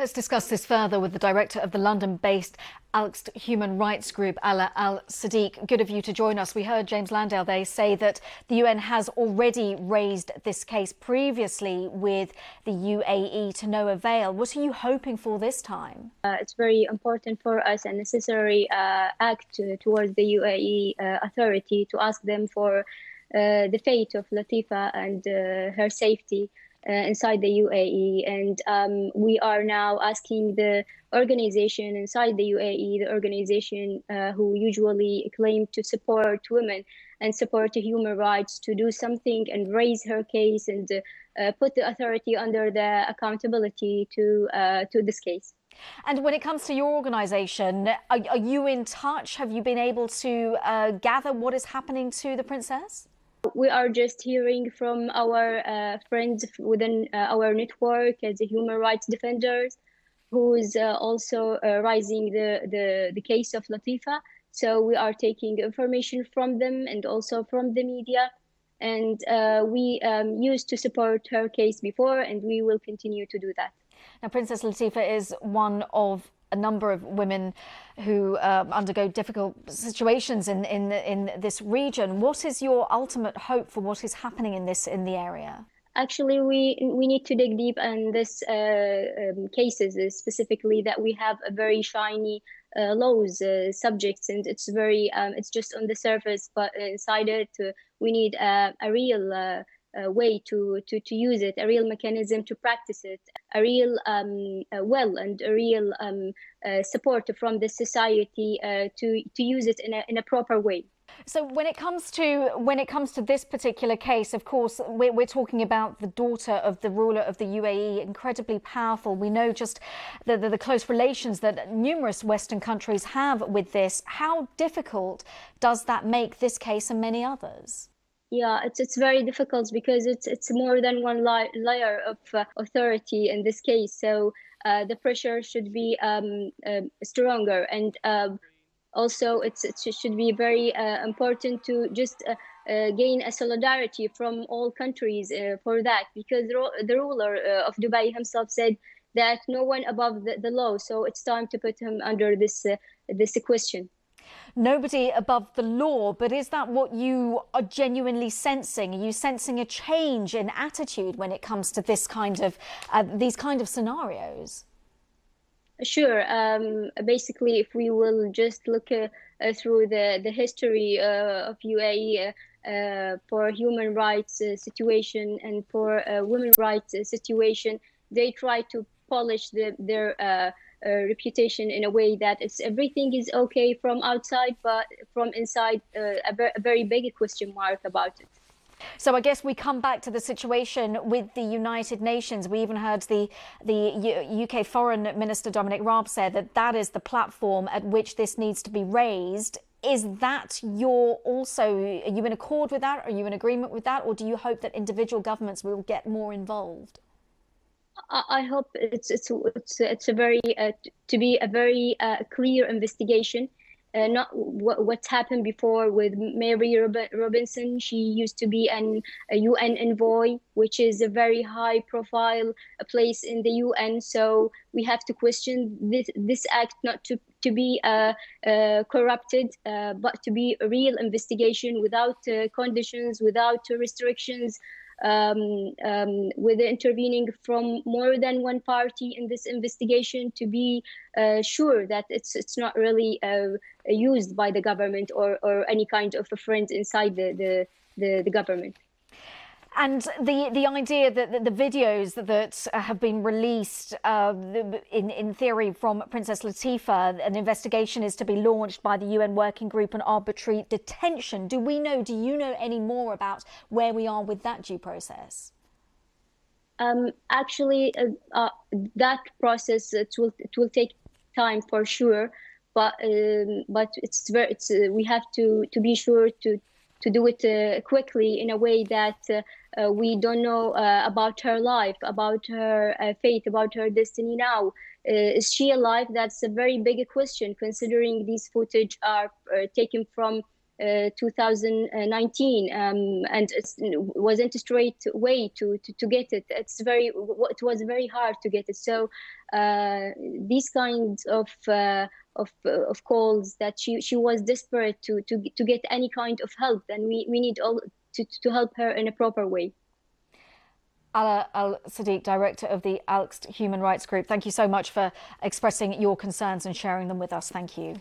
Let's discuss this further with the director of the London-based Alqst human rights group, Ala Al-Sadiq. Good of you to join us. We heard James Landale there say that the UN has already raised this case previously with the UAE to no avail. What are you hoping for this time? It's very important for us and necessary act towards the UAE authority to ask them for the fate of Latifa and her safety inside the UAE. And we are now asking the organization inside the UAE, the organization who usually claim to support women and support human rights, to do something and raise her case and put the authority under the accountability to this case. And when it comes to your organisation, are you in touch? Have you been able to gather what is happening to the princess? We are just hearing from our friends within our network as a human rights defenders, who is also raising the case of Latifa. So we are taking information from them and also from the media. And we used to support her case before, and we will continue to do that. Now, Princess Latifa is one of a number of women who undergo difficult situations in this region. What is your ultimate hope for what is happening in the area? Actually, we need to dig deep in this cases, specifically that we have a very shiny laws subjects, and it's very it's just on the surface, but inside it we need a real way to use it, a real mechanism to practice it, a real will and a real support from the society to use it in a proper way. So when it comes to this particular case, of course, we're talking about the daughter of the ruler of the UAE, incredibly powerful. We know just the close relations that numerous Western countries have with this. How difficult does that make this case and many others? Yeah, it's very difficult because it's more than one layer of authority in this case. So the pressure should be stronger, and also it should be very important to just gain a solidarity from all countries for that, because the ruler of Dubai himself said that no one above the law. So it's time to put him under this question. Nobody above the law, but is that what you are genuinely sensing? Are you sensing a change in attitude when it comes to this kind of these kind of scenarios? Sure. Basically, if we will just look through the history of UAE for human rights situation and for women rights situation, they try to polish their reputation in a way that everything is okay from outside, but from inside a very big question mark about it. So I guess we come back to the situation with the United Nations. We even heard the UK Foreign Minister Dominic Raab say that is the platform at which this needs to be raised. Is that are you in accord with that? Are you in agreement with that? Or do you hope that individual governments will get more involved? I hope it's a very to be a very clear investigation, not what's happened before with Mary Robinson. She used to be a UN envoy, which is a very high profile place in the UN. So we have to question this act not to be corrupted, but to be a real investigation without conditions, without restrictions. With the intervening from more than one party in this investigation, to be sure that it's not really used by the government or any kind of a friend inside the government. And the idea that the videos that have been released in theory from Princess Latifa, an investigation is to be launched by the UN Working Group on Arbitrary Detention. Do you know any more about where we are with that due process? Actually, that process it will take time for sure, but we have to be sure to do it quickly in a way that we don't know about her life, about her fate, about her destiny now. Is she alive? That's a very big question, considering these footage are taken from 2019, and it wasn't a straight way to get it. It was very hard to get it. So these kinds of calls that she was desperate to get any kind of help, and we need all to help her in a proper way. Ala Al-Sadiq, director of the Al-Qasd Human Rights Group, thank you so much for expressing your concerns and sharing them with us. Thank you.